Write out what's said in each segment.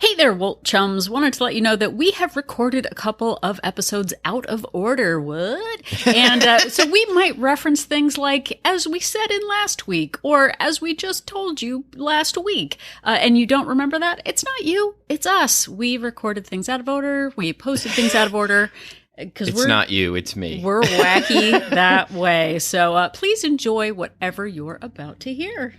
Hey there, Wolt Chums. Wanted to let you know that we have recorded a couple of episodes out of order. What? And so we might reference things like, as we said in last week, or as we just told you last week. And you don't remember that? It's not you. It's us. We recorded things out of order. We posted things out of order. It's not you, it's me. We're wacky that way. So please enjoy whatever you're about to hear.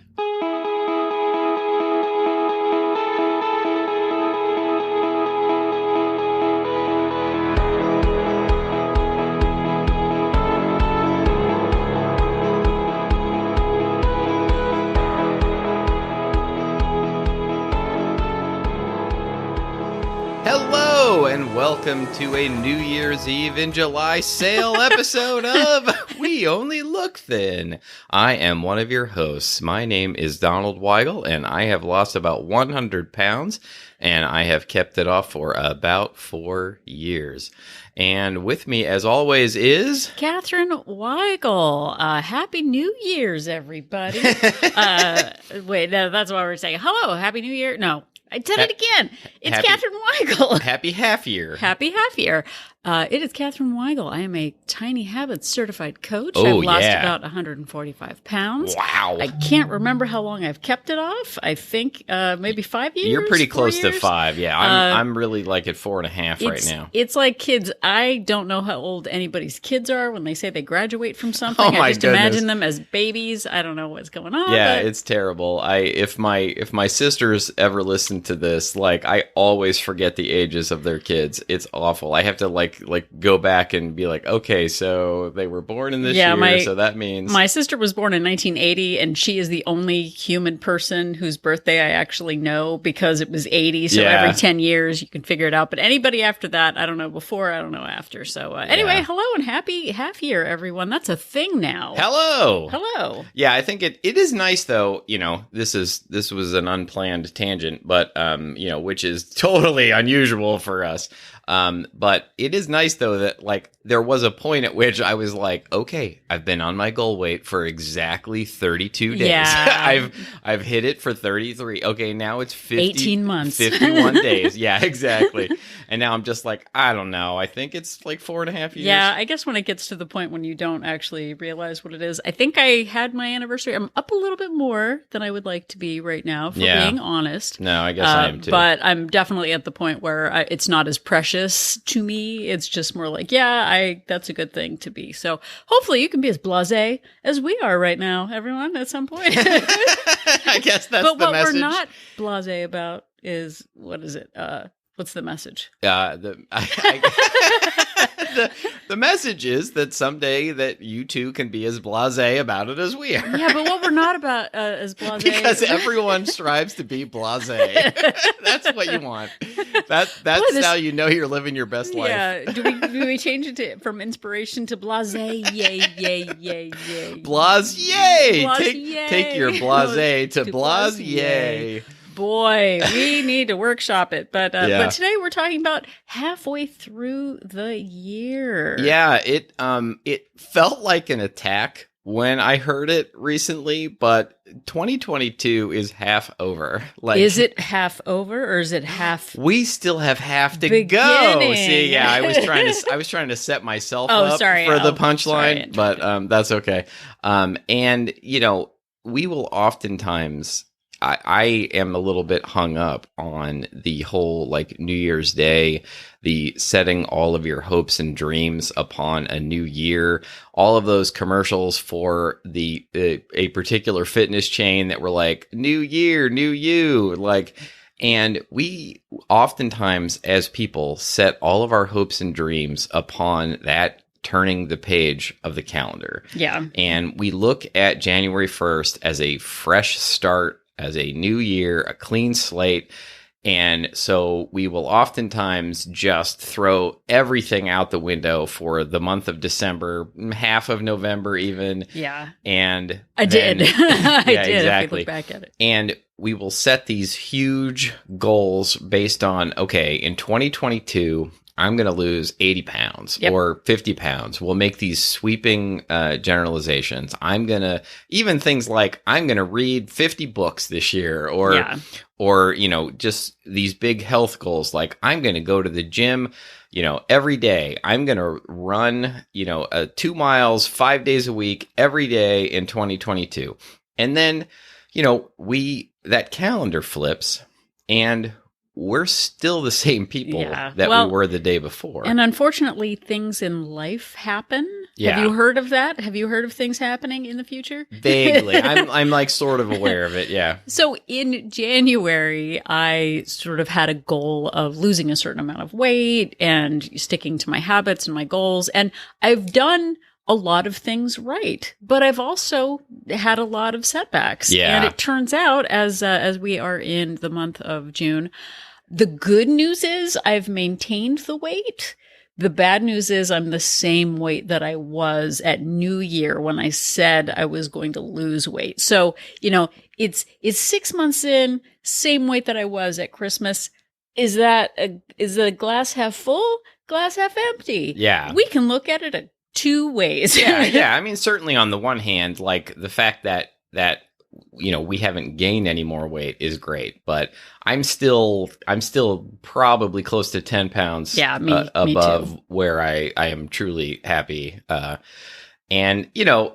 Hello, and welcome to a New Year's Eve in July sale episode of We Only Look Thin. I am one of your hosts. My name is Donald Weigel, and I have lost about 100 pounds, and I have kept it off for about 4 years. And with me, as always, is... Catherine Weigel. Happy New Year's, everybody. Wait, no, that's what we're saying. Hello, Happy New Year. No. I did it again. It's Catherine Weigel. Happy half year. Happy half year. It is Catherine Weigel. I am a Tiny Habits certified coach. Oh, I've lost yeah. about 145 pounds. Wow. I can't remember how long I've kept it off. I think maybe 5 years. You're pretty 4 close years. to 5. Yeah, I'm really like at 4.5 right now. It's like kids. I don't know how old anybody's kids are when they say they graduate from something. Oh, my I just goodness. imagine them as babies. I don't know what's going on. Yeah, but it's terrible. If my sisters ever listen to this, like I always forget the ages of their kids. It's awful. I have to like go back and be like, okay, so they were born in this year, so that means my sister was born in 1980, and she is the only human person whose birthday I actually know because it was 80. So Yeah. every 10 years you can figure it out. But anybody after that, I don't know before, I don't know after. So anyway, Yeah. hello and happy half year, everyone. That's a thing now. Hello. Yeah, I think it is nice though. You know, this was an unplanned tangent, but which is totally unusual for us. But it is nice though that like there was a point at which I was like, okay, I've been on my goal weight for exactly 32 days. Yeah. I've hit it for 33. Okay, now it's 18 months. 51 days. Yeah, exactly. And now I'm just like, I don't know. I think it's like 4.5 years. Yeah, I guess when it gets to the point when you don't actually realize what it is. I think I had my anniversary. I'm up a little bit more than I would like to be right now, for being honest. No, I guess I am too. But I'm definitely at the point where it's not as precious to me. It's just more like, that's a good thing to be. So hopefully you can be as blasé as we are right now, everyone, at some point. I guess that's but the what message. we're not blasé about is, what is it? What's the message? The message is that someday that you two can be as blasé about it as we are. Yeah, but what we're not about as blasé because everyone strives to be blasé. That's what you want. That's how you know you're living your best life. Yeah. Do we change it from inspiration to blasé? Yay. Blasé. Blasé. Take your blasé to blasé. Boy, we need to workshop it. But today we're talking about halfway through the year. Yeah, it felt like an attack when I heard it recently, but 2022 is half over. Like, is it half over or is it half? We still have half to beginning. go. See, yeah, I was trying to set myself up sorry, for the punchline, but that's okay. And we will oftentimes. I am a little bit hung up on the whole like New Year's Day, the setting all of your hopes and dreams upon a new year, all of those commercials for a particular fitness chain that were like, new year, new you, like, and we oftentimes as people set all of our hopes and dreams upon that turning the page of the calendar. Yeah. And we look at January 1st as a fresh start, as a new year, a clean slate. And so we will oftentimes just throw everything out the window for the month of December, half of November even. Yeah. And I did. I did, exactly. if we look back at it. And we will set these huge goals based on, okay, in 2022, I'm going to lose 80 pounds or 50 pounds. We'll make these sweeping generalizations. I'm going to, even things like, I'm going to read 50 books this year, or, you know, just these big health goals. Like, I'm going to go to the gym, you know, every day. I'm going to run, you know, 2 miles, 5 days a week, every day in 2022. And then, you know, that calendar flips and we're still the same people that we were the day before. And unfortunately, things in life happen. Yeah. Have you heard of that? Have you heard of things happening in the future? Vaguely. I'm like sort of aware of it, yeah. So in January, I sort of had a goal of losing a certain amount of weight and sticking to my habits and my goals. And I've done a lot of things right, but I've also had a lot of setbacks. Yeah. And it turns out, as we are in the month of June, the good news is I've maintained the weight. The bad news is I'm the same weight that I was at New Year when I said I was going to lose weight. So, you know, it's 6 months in, same weight that I was at Christmas. Is the glass half full, glass half empty? Yeah. We can look at it 2 ways. Yeah. I mean, certainly on the one hand, like the fact that you know, we haven't gained any more weight is great, but I'm still probably close to 10 pounds above me where I am truly happy. And you know,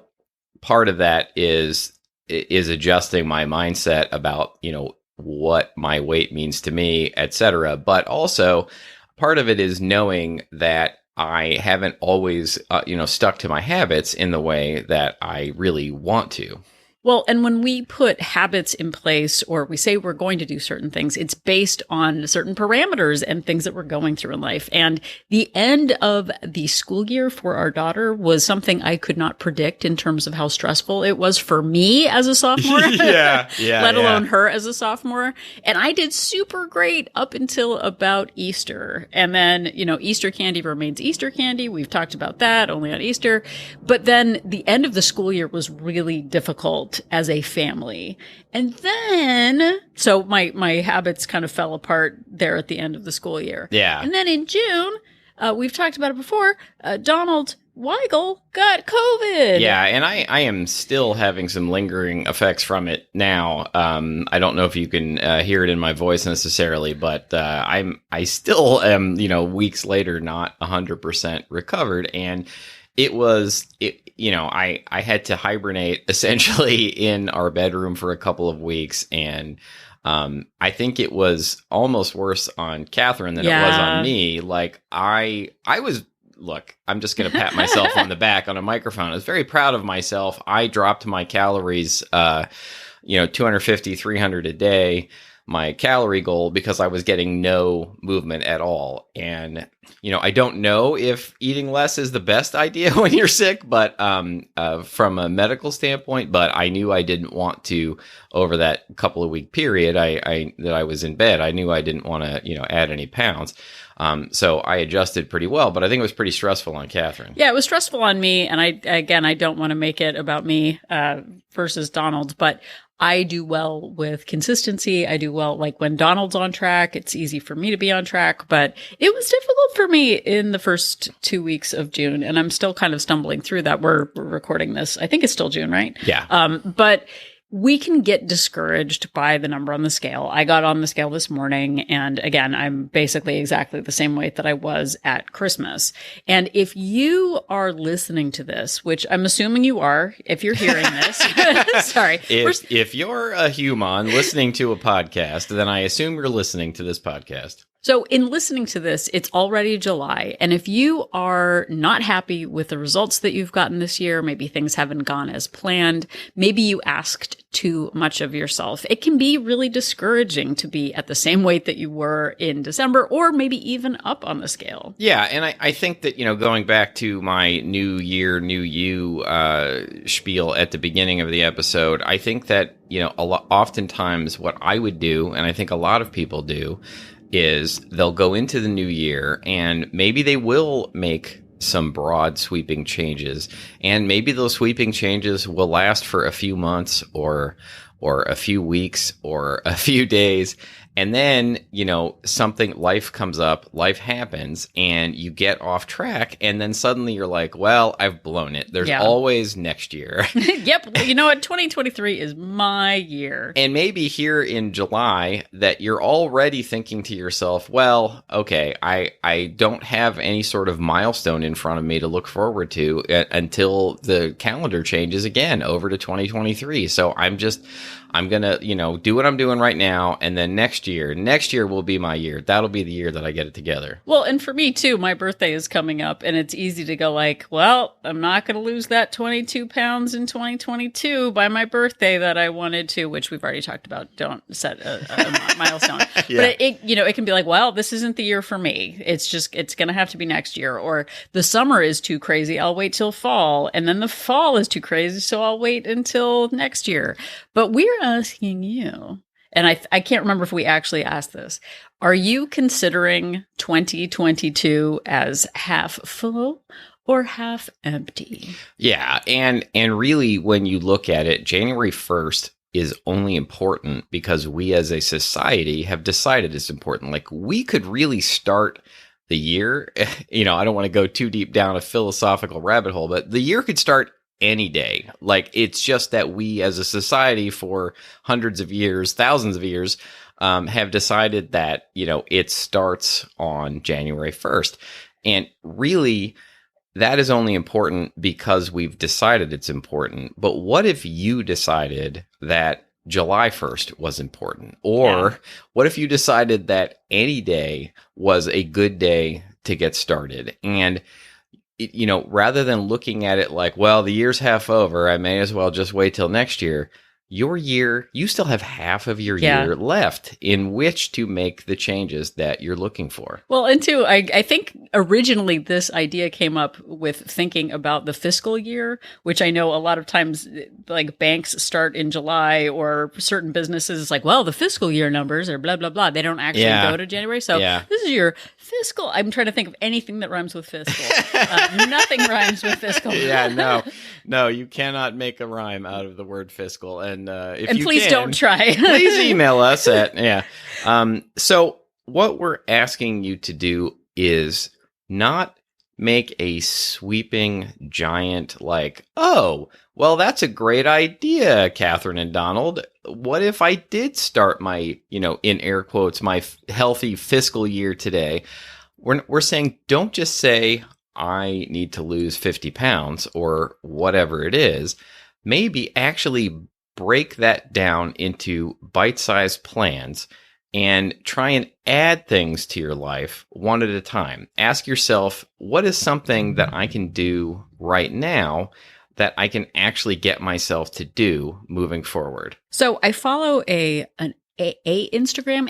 part of that is adjusting my mindset about, you know, what my weight means to me, etc. But also part of it is knowing that I haven't always, you know, stuck to my habits in the way that I really want to. Well, and when we put habits in place or we say we're going to do certain things, it's based on certain parameters and things that we're going through in life. And the end of the school year for our daughter was something I could not predict in terms of how stressful it was for me as a sophomore, let alone her as a sophomore. And I did super great up until about Easter. And then, you know, Easter candy remains Easter candy. We've talked about that only on Easter. But then the end of the school year was really difficult as a family. And then, so my habits kind of fell apart there at the end of the school year. Yeah. And then in June, we've talked about it before, Donald Weigel got COVID. Yeah, and I am still having some lingering effects from it now. I don't know if you can hear it in my voice necessarily, but I still am, you know, weeks later, not 100% recovered. And you know, I had to hibernate essentially in our bedroom for a couple of weeks. And I think it was almost worse on Catherine than it was on me. Like look, I'm just going to pat myself on the back on a microphone. I was very proud of myself. I dropped my calories, you know, 250, 300 a day, my calorie goal, because I was getting no movement at all. And, you know, I don't know if eating less is the best idea when you're sick, but from a medical standpoint, but I knew I didn't want to, over that couple of week period that I was in bed, I knew I didn't want to, you know, add any pounds. So I adjusted pretty well, but I think it was pretty stressful on Catherine. Yeah, it was stressful on me. And I don't want to make it about me versus Donald, but I do well with consistency. I do well, like when Donald's on track, it's easy for me to be on track, but it was difficult for me in the first 2 weeks of June. And I'm still kind of stumbling through that. We're recording this. I think it's still June, right? Yeah. But we can get discouraged by the number on the scale. I got on the scale this morning, and again, I'm basically exactly the same weight that I was at Christmas. And if you are listening to this, which I'm assuming you are, if you're hearing this, sorry. If you're a human listening to a podcast, then I assume you're listening to this podcast. So in listening to this, it's already July. And if you are not happy with the results that you've gotten this year, maybe things haven't gone as planned, maybe you asked too much of yourself, it can be really discouraging to be at the same weight that you were in December, or maybe even up on the scale. Yeah. And I think that, you know, going back to my new year, new you spiel at the beginning of the episode, I think that, you know, oftentimes what I would do, and I think a lot of people do, is they'll go into the new year and maybe they will make some broad sweeping changes, and maybe those sweeping changes will last for a few months or a few weeks or a few days. And then, life comes up, life happens, and you get off track. And then suddenly you're like, well, I've blown it. There's always next year. Yep. Well, you know what? 2023 is my year. And maybe here in July that you're already thinking to yourself, well, okay, I don't have any sort of milestone in front of me to look forward to until the calendar changes again over to 2023. So I'm going to, do what I'm doing right now. And then next year will be my year. That'll be the year that I get it together. Well, and for me too, my birthday is coming up and it's easy to go like, well, I'm not going to lose that 22 pounds in 2022 by my birthday that I wanted to, which we've already talked about. Don't set a milestone. Yeah. But it can be like, well, this isn't the year for me. It's going to have to be next year. Or the summer is too crazy. I'll wait till fall. And then the fall is too crazy. So I'll wait until next year. But we're asking you, and I can't remember if we actually asked this, are you considering 2022 as half full or half empty? Yeah, and really when you look at it, January 1st is only important because we as a society have decided it's important. Like we could really start the year, I don't want to go too deep down a philosophical rabbit hole, but the year could start any day. Like it's just that we as a society for hundreds of years, thousands of years, have decided that, it starts on January 1st. And really that is only important because we've decided it's important. But what if you decided that July 1st was important? Or what if you decided that any day was a good day to get started? And rather than looking at it like, well, the year's half over, I may as well just wait till next year. Your year, you still have half of your year left in which to make the changes that you're looking for. Well, and two, I think originally this idea came up with thinking about the fiscal year, which I know a lot of times like banks start in July or certain businesses, it's like, well, the fiscal year numbers are blah, blah, blah. They don't actually go to January. So this is your fiscal. I'm trying to think of anything that rhymes with fiscal. Nothing rhymes with fiscal. No, you cannot make a rhyme out of the word fiscal. And please don't try. Please email us at So what we're asking you to do is not make a sweeping giant like, oh, well, that's a great idea, Catherine and Donald. What if I did start my, in air quotes, my healthy fiscal year today? We're saying don't just say I need to lose 50 pounds or whatever it is. Maybe actually break that down into bite-sized plans and try and add things to your life one at a time. Ask yourself, what is something that I can do right now that I can actually get myself to do moving forward? So I follow an Instagram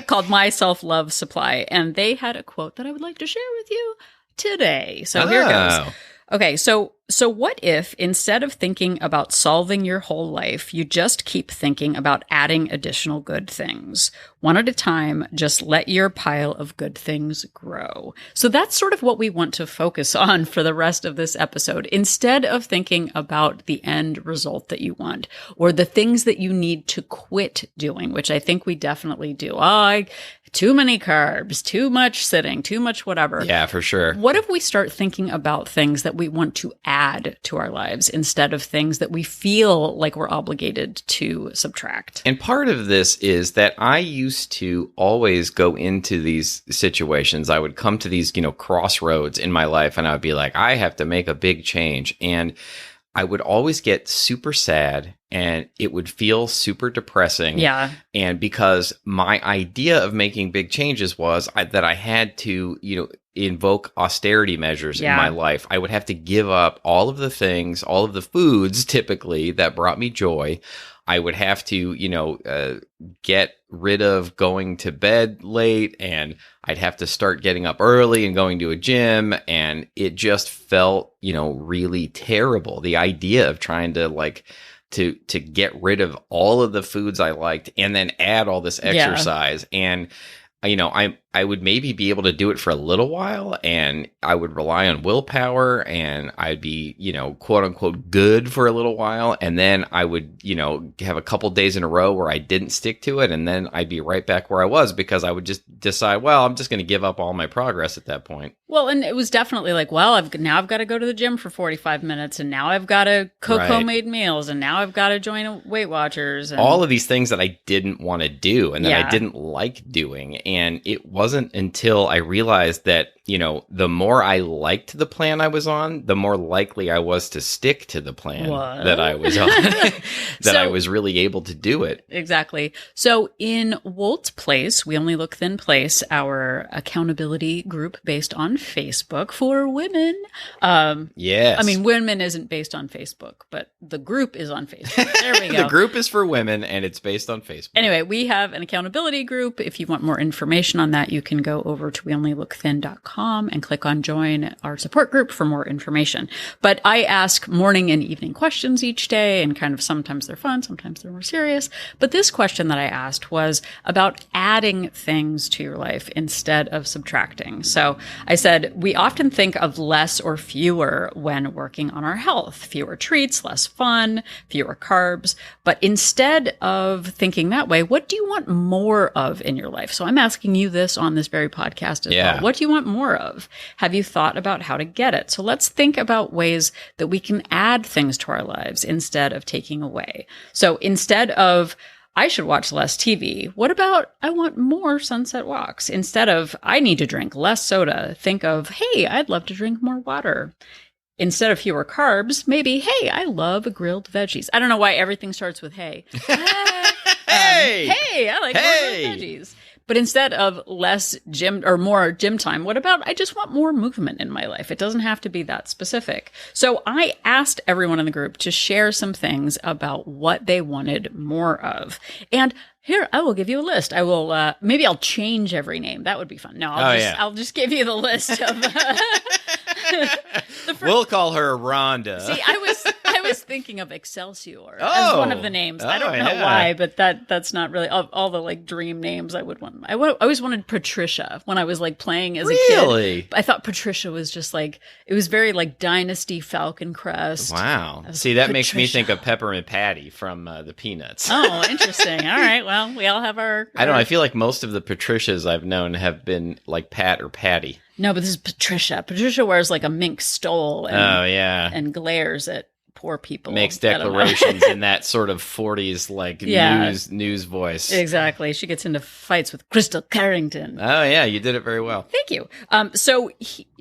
called My Self-Love Supply, and they had a quote that I would like to share with you today. So here it goes. Okay, so what if instead of thinking about solving your whole life, you just keep thinking about adding additional good things? One at a time, just let your pile of good things grow. So that's sort of what we want to focus on for the rest of this episode. Instead of thinking about the end result that you want or the things that you need to quit doing, which I think we definitely do. Too many carbs, too much sitting, too much whatever. Yeah, for sure. What if we start thinking about things that we want to add to our lives instead of things that we feel like we're obligated to subtract? And part of this is that I used to always go into these situations. I would come to these, crossroads in my life and I would be like, I have to make a big change. And I would always get super sad and it would feel super depressing. Yeah. And because my idea of making big changes was that I had to, invoke austerity measures in my life. I would have to give up all of the things, all of the foods typically that brought me joy. I would have to, get rid of going to bed late, and I'd have to start getting up early and going to a gym. And it just felt, really terrible. The idea of trying to to get rid of all of the foods I liked and then add all this exercise. And, I I would maybe be able to do it for a little while, and I would rely on willpower, and I'd be, quote unquote good for a little while. And then I would, have a couple days in a row where I didn't stick to it. And then I'd be right back where I was because I would just decide, well, I'm just going to give up all my progress at that point. Well, and it was definitely like, well, I've got to go to the gym for 45 minutes, and now I've got to cook homemade meals, and now I've got to join Weight Watchers. And all of these things that I didn't want to do and that I didn't like doing. And it wasn't until I realized that, the more I liked the plan I was on, the more likely I was to stick to the plan that I was on, I was really able to do it. Exactly. So in Wolt Place, We Only Look Thin Place, our accountability group based on Facebook for women. Yes. I mean, women isn't based on Facebook, but the group is on Facebook. There we go. The group is for women, and it's based on Facebook. Anyway, we have an accountability group. If you want more information on that, you can go over to weonlylookthin.com and click on join our support group for more information. But I ask morning and evening questions each day, and kind of sometimes they're fun, sometimes they're more serious. But this question that I asked was about adding things to your life instead of subtracting. So I said, we often think of less or fewer when working on our health. Fewer treats, less fun, fewer carbs. But instead of thinking that way, what do you want more of in your life? So I'm asking you this on this very podcast as well. What do you want more of? Have you thought about how to get it? So let's think about ways that we can add things to our lives instead of taking away. So instead of, I should watch less TV, what about, I want more sunset walks? Instead of, I need to drink less soda, think of, hey, I'd love to drink more water. Instead of fewer carbs, maybe, hey, I love grilled veggies. I don't know why everything starts with hey. Hey, I like more grilled veggies. But instead of less gym or more gym time, what about I just want more movement in my life? It doesn't have to be that specific. So I asked everyone in the group to share some things about what they wanted more of. And here, I will give you a list. I will, maybe I'll change every name. That would be fun. No, I'll just give you the list of, we'll call her Rhonda. See, I was thinking of Excelsior as one of the names. I don't know why, but that's not really all the like dream names I would want. I always wanted Patricia when I was like playing as a kid. I thought Patricia was just like, it was very like Dynasty Falcon Crest. Wow. See, that makes me think of Peppermint Patty from the Peanuts. Oh, interesting. All right. Well, we all have our... I don't know. I feel like most of the Patricias I've known have been like Pat or Patty. No, but this is Patricia. Patricia wears like a mink stole and glares at poor people. Makes declarations in that sort of 40s like news voice. Exactly. She gets into fights with Crystal Carrington. Oh yeah, you did it very well. Thank you. So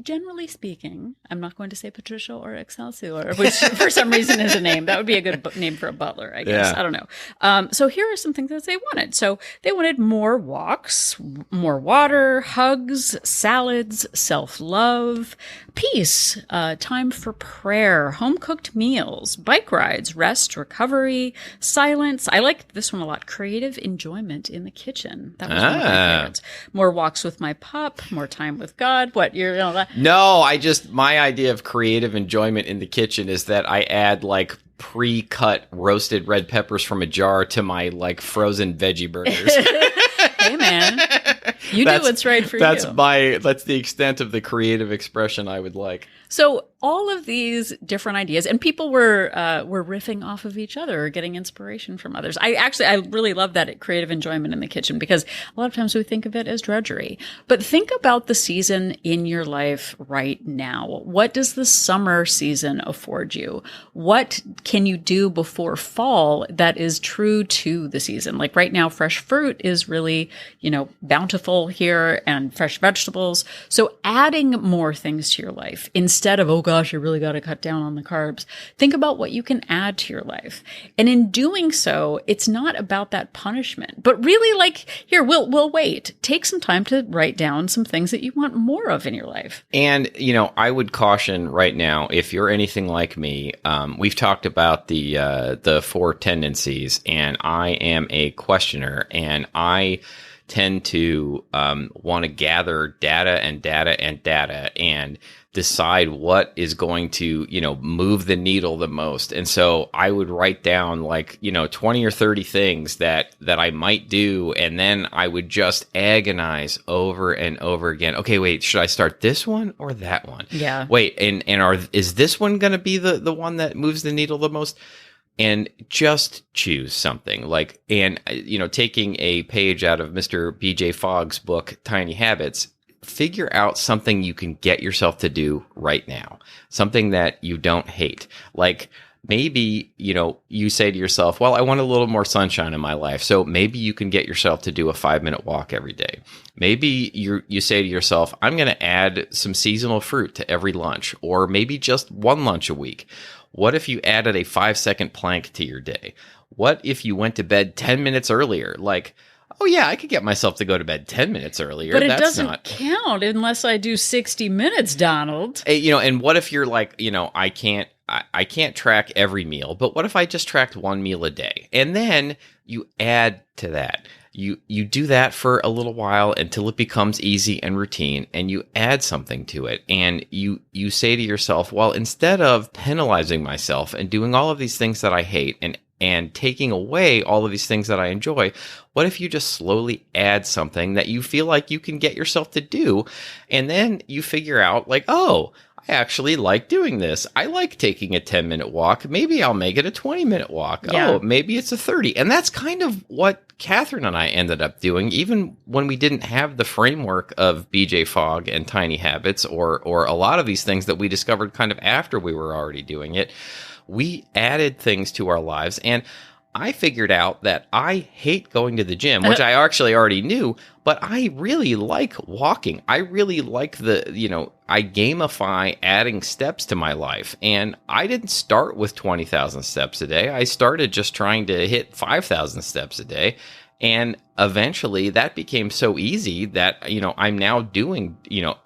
generally speaking, I'm not going to say Patricia or Excelsior, which for some reason is a name. That would be a good name for a butler, I guess. Yeah. I don't know. So here are some things that they wanted. So they wanted more walks, more water, hugs, salads, self-love, peace, time for prayer, home-cooked meals, bike rides, rest, recovery, silence. I like this one a lot. Creative enjoyment in the kitchen. That was one of my favorites. More walks with my pup, more time with God. What? No, my idea of creative enjoyment in the kitchen is that I add like pre-cut roasted red peppers from a jar to my like frozen veggie burgers. Hey man, you do what's right for you. That's the extent of the creative expression I would like. So all of these different ideas, and people were riffing off of each other or getting inspiration from others. I really love that creative enjoyment in the kitchen, because a lot of times we think of it as drudgery. But think about the season in your life right now. What does the summer season afford you? What can you do before fall that is true to the season? Like right now, fresh fruit is really, bountiful here, and fresh vegetables. So adding more things to your life instead of, oh gosh, you really got to cut down on the carbs. Think about what you can add to your life. And in doing so, it's not about that punishment, but really like, here, we'll wait. Take some time to write down some things that you want more of in your life. And, I would caution right now, if you're anything like me, we've talked about the 4 tendencies, and I am a questioner, and I tend to want to gather data and decide what is going to, move the needle the most. And so I would write down 20 or 30 things that I might do. And then I would just agonize over and over again. Okay, wait, should I start this one or that one? Yeah. Wait, is this one going to be the one that moves the needle the most? And just choose something taking a page out of Mr. BJ Fogg's book, Tiny Habits, figure out something you can get yourself to do right now, something that you don't hate. Like maybe, you say to yourself, well, I want a little more sunshine in my life. So maybe you can get yourself to do a 5-minute walk every day. Maybe you say to yourself, I'm going to add some seasonal fruit to every lunch, or maybe just one lunch a week. What if you added a 5-second plank to your day? What if you went to bed 10 minutes earlier? Oh yeah, I could get myself to go to bed 10 minutes earlier. But it doesn't count unless I do 60 minutes, Donald. And what if you're I can't track every meal, but what if I just tracked one meal a day? And then you add to that. You do that for a little while until it becomes easy and routine, and you add something to it. And you say to yourself, well, instead of penalizing myself and doing all of these things that I hate and taking away all of these things that I enjoy, what if you just slowly add something that you feel like you can get yourself to do? And then you figure out I actually like doing this. I like taking a 10-minute walk. Maybe I'll make it a 20-minute walk. Yeah. Oh, maybe it's a 30. And that's kind of what Catherine and I ended up doing, even when we didn't have the framework of BJ Fogg and Tiny Habits or a lot of these things that we discovered kind of after we were already doing it. We added things to our lives, and I figured out that I hate going to the gym, which I actually already knew, but I really like walking. I really like I gamify adding steps to my life. And I didn't start with 20,000 steps a day. I started just trying to hit 5,000 steps a day. And eventually that became so easy that, I'm now doing,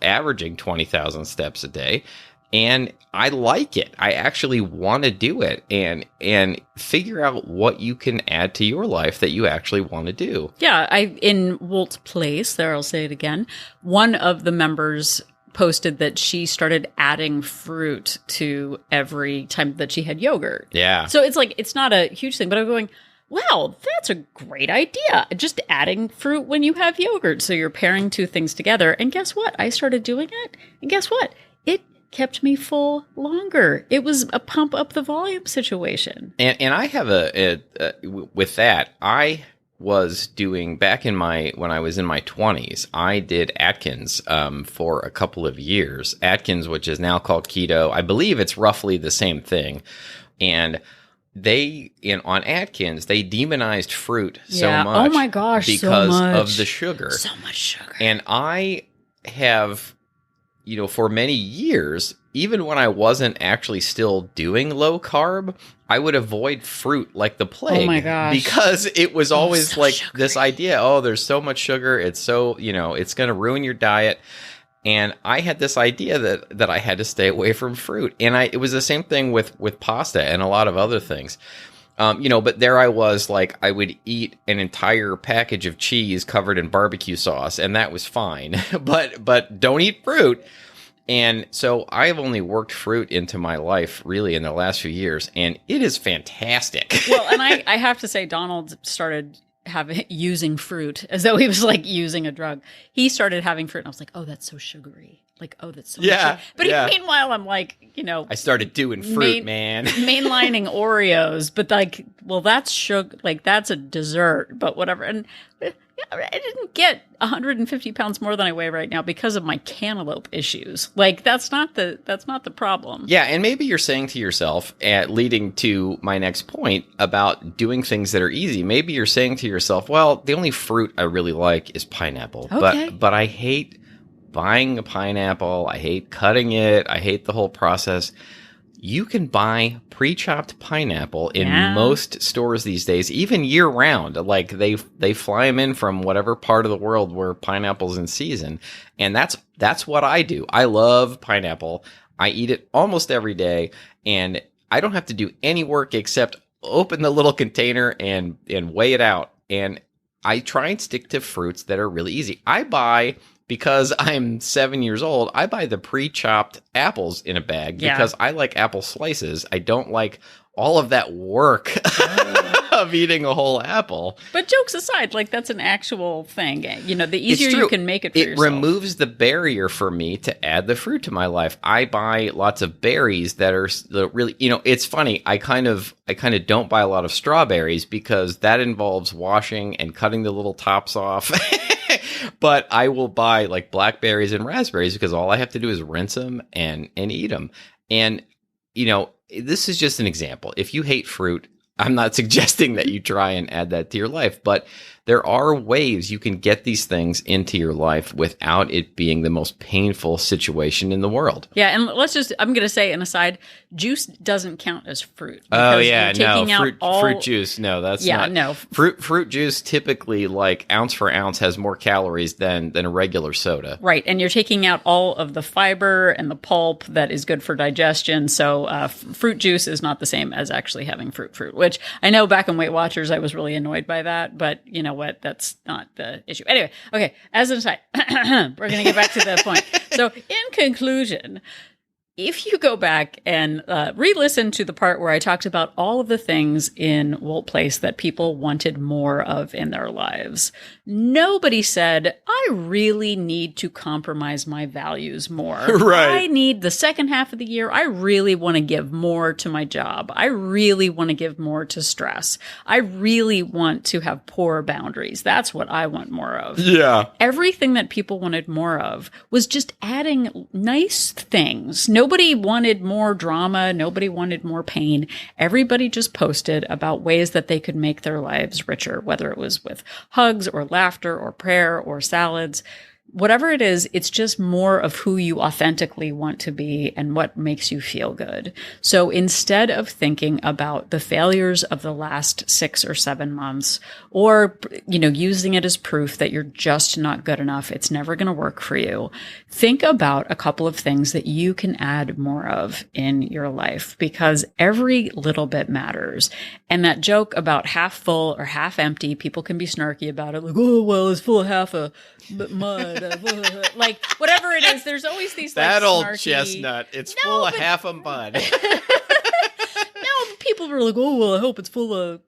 averaging 20,000 steps a day. And I like it. I actually want to do it and figure out what you can add to your life that you actually want to do. Yeah, in Wolt's Place, I'll say it again, one of the members posted that she started adding fruit to every time that she had yogurt. Yeah. So it's not a huge thing, but I'm going, wow, that's a great idea. Just adding fruit when you have yogurt. So you're pairing two things together. And guess what? I started doing it. And guess what? It kept me full longer. It was a pump up the volume situation. And I have with that, I was doing when I was in my 20s, I did Atkins for a couple of years. Atkins, which is now called keto. I believe it's roughly the same thing. And on Atkins, they demonized fruit so much. Oh my gosh, because so much. of the sugar. So much sugar. And I have, for many years, even when I wasn't actually still doing low carb, I would avoid fruit like the plague. Oh my gosh. Because it was always so like sugary. This idea, there's so much sugar. It's so, it's going to ruin your diet. And I had this idea that I had to stay away from fruit. And it was the same thing with pasta and a lot of other things. But there I was, I would eat an entire package of cheese covered in barbecue sauce, and that was fine. but don't eat fruit. And so I've only worked fruit into my life really in the last few years, and it is fantastic. Well, and I have to say, Donald started using fruit as though he was using a drug. He started having fruit, and I was like, oh, that's so sugary. That's so yeah. Sugary. But meanwhile, I'm I started doing fruit, man. Mainlining Oreos, but that's sugar. That's a dessert, but whatever. And I didn't get 150 pounds more than I weigh right now because of my cantaloupe issues. That's not the problem. Yeah, and maybe you're saying to yourself, leading to my next point about doing things that are easy, maybe you're saying to yourself, well, the only fruit I really like is pineapple. Okay. But I hate buying a pineapple. I hate cutting it. I hate the whole process. You can buy pre-chopped pineapple in most stores these days, even year-round. They fly them in from whatever part of the world where pineapple's in season, and that's what I do. I love pineapple. I eat it almost every day, and I don't have to do any work except open the little container and weigh it out. And I try and stick to fruits that are really easy. I buy, because I'm 7 years old, I buy the pre-chopped apples in a bag because I like apple slices. I don't like all of that work of eating a whole apple. But jokes aside, like that's an actual thing. You know, the easier you can make it for yourself. It removes the barrier for me to add the fruit to my life. I buy lots of berries that are really, you know, it's funny. I kind of don't buy a lot of strawberries because that involves washing and cutting the little tops off. But I will buy like blackberries and raspberries because all I have to do is rinse them and eat them. And, you know, this is just an example. If you hate fruit, I'm not suggesting that you try and add that to your life, but there are ways you can get these things into your life without it being the most painful situation in the world. Yeah, and I'm going to say an aside, juice doesn't count as fruit. Oh, yeah, no, fruit juice, no, that's not. No. Fruit juice typically, like, ounce for ounce, has more calories than a regular soda. Right, and you're taking out all of the fiber and the pulp that is good for digestion, so fruit juice is not the same as actually having fruit, which I know back in Weight Watchers I was really annoyed by that, but you know what, that's not the issue. Anyway, okay, as an aside, we're going to get back to the point. So in conclusion, if you go back and re-listen to the part where I talked about all of the things in Wolt Place that people wanted more of in their lives, nobody said, I really need to compromise my values more. Right. I need the second half of the year. I really want to give more to my job. I really want to give more to stress. I really want to have poor boundaries. That's what I want more of. Yeah. Everything that people wanted more of was just adding nice things. Nobody wanted more drama. Nobody wanted more pain. Everybody just posted about ways that they could make their lives richer, whether it was with hugs or laughter or prayer or salads. Whatever it is, it's just more of who you authentically want to be and what makes you feel good. So instead of thinking about the failures of the last 6 or 7 months, or, you know, using it as proof that you're just not good enough, it's never going to work for you, think about a couple of things that you can add more of in your life, because every little bit matters. And that joke about half full or half empty, people can be snarky about it, like, oh, well, it's full of half a mud. Like, whatever it is, there's always these that like, old snarky... chestnut. It's full of half a mud. No, people were like, oh, well, I hope it's full of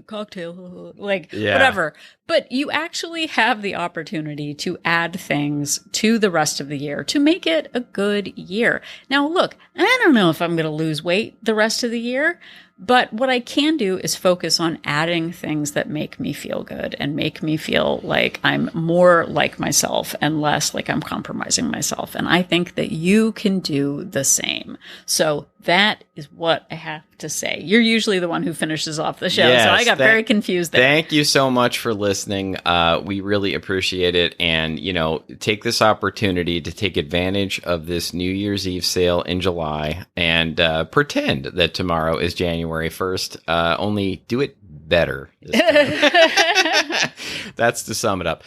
cocktail. Like, whatever. But you actually have the opportunity to add things to the rest of the year to make it a good year. Now, look, I don't know if I'm going to lose weight the rest of the year, but what I can do is focus on adding things that make me feel good and make me feel like I'm more like myself and less like I'm compromising myself. And I think that you can do the same. So that is what I have to say. You're usually the one who finishes off the show, so I got very confused there. Thank you so much for listening. We really appreciate it. And, you know, take this opportunity to take advantage of this New Year's Eve sale in July and pretend that tomorrow is January 1st. Only do it better this time. That's to sum it up.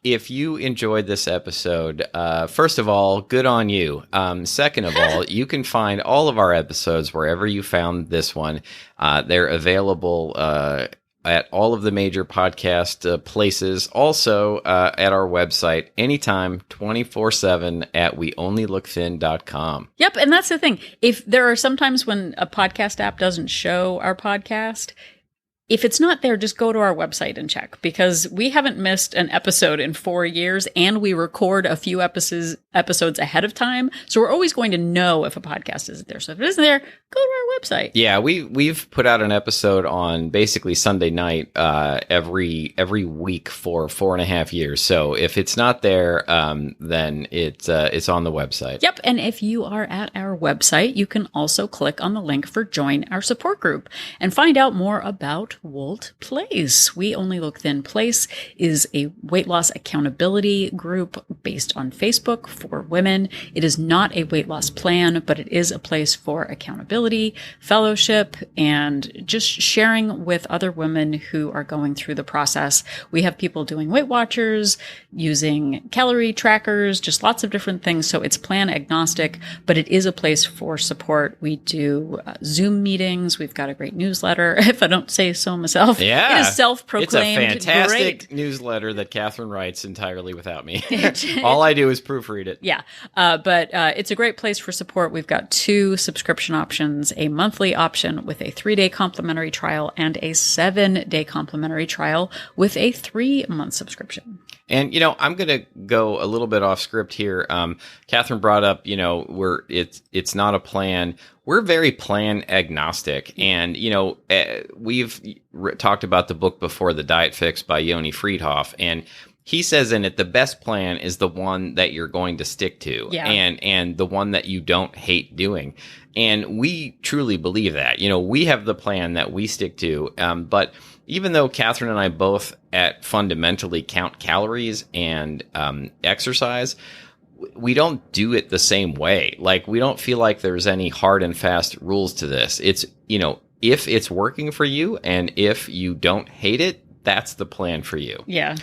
If you enjoyed this episode, first of all, good on you. Second of all, you can find all of our episodes wherever you found this one. They're available at all of the major podcast places. Also, at our website, anytime, 24/7 at weonlylookthin.com. Yep, and that's the thing. If there are sometimes when a podcast app doesn't show our podcast, if it's not there, just go to our website and check, because we haven't missed an episode in 4 years, and we record a few episodes ahead of time. So we're always going to know if a podcast isn't there. So if it isn't there, go to our website. Yeah, we've put out an episode on basically Sunday night every week for 4.5 years. So if it's not there, then it's on the website. Yep, and if you are at our website, you can also click on the link for Join Our Support Group and find out more about Wolt Place. We Only Look Thin Place is a weight loss accountability group based on Facebook for women. It is not a weight loss plan, but it is a place for accountability, fellowship, and just sharing with other women who are going through the process. We have people doing Weight Watchers, using calorie trackers, just lots of different things. So it's plan agnostic, but it is a place for support. We do Zoom meetings. We've got a great newsletter, if I don't say so myself. Yeah. It is self-proclaimed. It's a fantastic great newsletter that Catherine writes entirely without me. All I do is proofread it. Yeah. But it's a great place for support. We've got 2 subscription options, a monthly option with a 3-day complimentary trial and a 7-day complimentary trial with a 3-month subscription. And, I'm going to go a little bit off script here. Catherine brought up, it's not a plan. We're very plan agnostic. And, we've talked about the book before, The Diet Fix by Yoni Friedhoff. And he says in it, the best plan is the one that you're going to stick to, and the one that you don't hate doing. And we truly believe that. We have the plan that we stick to. But even though Catherine and I both fundamentally count calories and exercise, we don't do it the same way. Like, we don't feel like there's any hard and fast rules to this. It's, if it's working for you and if you don't hate it, that's the plan for you. Yeah.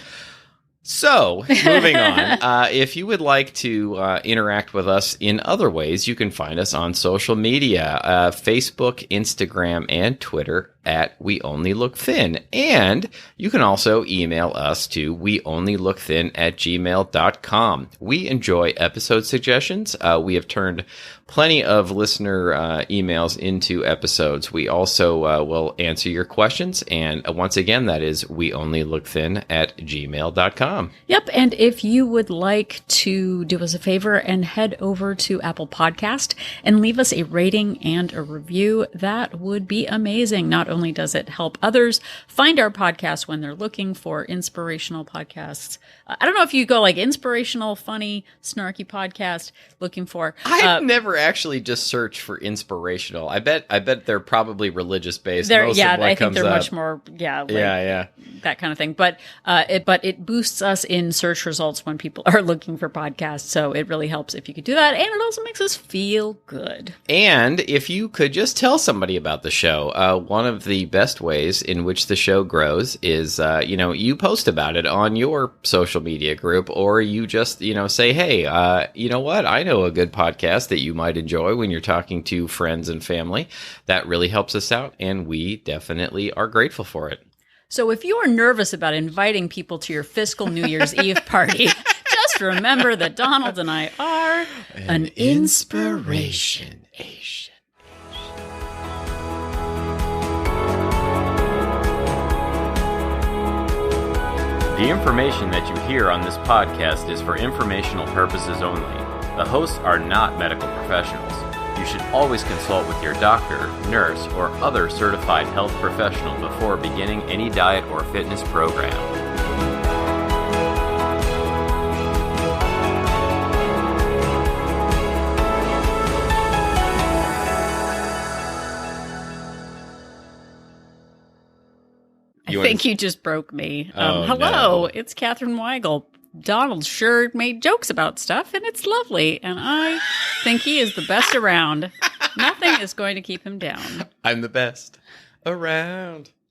So, moving on, if you would like to interact with us in other ways, you can find us on social media, Facebook, Instagram, and Twitter at We Only Look Thin. And you can also email us to weonlylookthin@gmail.com. We enjoy episode suggestions. We have turned plenty of listener emails into episodes. We also will answer your questions. And once again, that is weonlylookthin@gmail.com. Yep. And if you would like to do us a favor and head over to Apple Podcast and leave us a rating and a review, that would be amazing. Not only does it help others find our podcast when they're looking for inspirational podcasts. I don't know if you go like inspirational, funny, snarky podcast looking for. I've never actually just searched for inspirational. I bet they're probably religious based. I think they're much more that kind of thing. But it boosts us in search results when people are looking for podcasts. So it really helps if you could do that, and it also makes us feel good. And if you could just tell somebody about the show, one of the best ways in which the show grows is you post about it on your social media group, or you just say, hey, you know what, I know a good podcast that you might enjoy when you're talking to friends and family. That really helps us out, and we definitely are grateful for it. So if you are nervous about inviting people to your fiscal New Year's Eve party, just remember that Donald and I are an inspiration. The information that you hear on this podcast is for informational purposes only. The hosts are not medical professionals. You should always consult with your doctor, nurse, or other certified health professional before beginning any diet or fitness program. I think you just broke me. Hello, no. It's Catherine Weigel. Donald sure made jokes about stuff, and it's lovely. And I think he is the best around. Nothing is going to keep him down. I'm the best around.